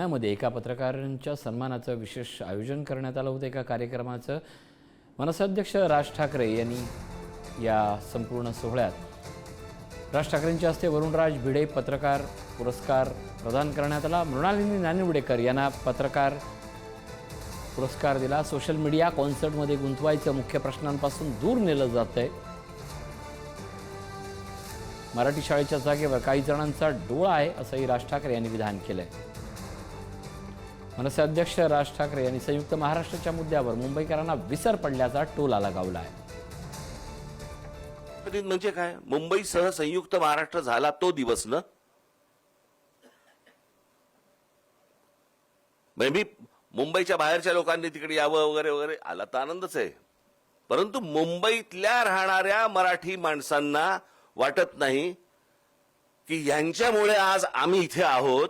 पुण्यामध्ये एका पत्रकारांच्या सन्मानाचं विशेष आयोजन करण्यात आलं होतं। एका कार्यक्रमाचं मनसे अध्यक्ष राज ठाकरे यांनी या संपूर्ण सोहळ्यात राज ठाकरेंच्या हस्ते वरुणराज भिडे पत्रकार पुरस्कार प्रदान करण्यात आला। मृणालिनी नानिवडेकर यांना पत्रकार पुरस्कार दिला। सोशल मीडिया कॉन्सर्टमध्ये गुंतवायचं मुख्य प्रश्नांपासून दूर नेलं जातंय। मराठी शाळेच्या जागेवर काही जणांचा डोळा आहे असंही राज ठाकरे यांनी विधान केलंय। मनसे अध्यक्ष राज ठाकरे यांनी संयुक्त महाराष्ट्राच्या मुद्द्यावर मुंबईकरांना विसर पडल्याचा टोला लगावलाय। म्हणजे काय, मुंबईसह संयुक्त महाराष्ट्र झाला तो दिवस ना। मी मुंबईच्या बाहेरच्या लोकांनी तिकडे यावं वगैरे वगैरे आला तर आनंदच आहे, परंतु मुंबईतल्या राहणाऱ्या मराठी माणसांना वाटत नाही की यांच्यामुळे आज आम्ही इथे आहोत,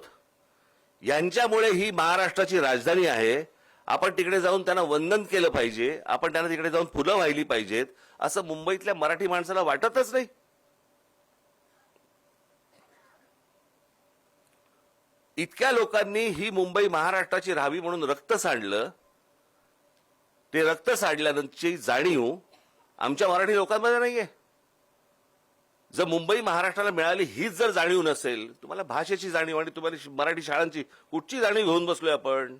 यांच्यामुळे ही महाराष्ट्राची राजधानी आहे, आपण तिकडे जाऊन त्यांना वंदन केलं पाहिजे, आपण त्यांना तिकडे जाऊन फुलं वाहिली पाहिजेत, असं मुंबईतल्या मराठी माणसाला वाटतच नाही। इतक्या लोकांनी ही मुंबई महाराष्ट्राची राहावी म्हणून रक्त सांडलं। ते रक्त सांडल्यानंतरची जाणीव आमच्या मराठी लोकांमध्ये नाहीये। जर मुंबई महाराष्ट्राला मिळाली हीच जर जाणीव नसेल, तुम्हाला भाषेची जाणीव आणि तुम्हाला मराठी शाळांची कुठची जाणीव घेऊन बसलोय आपण।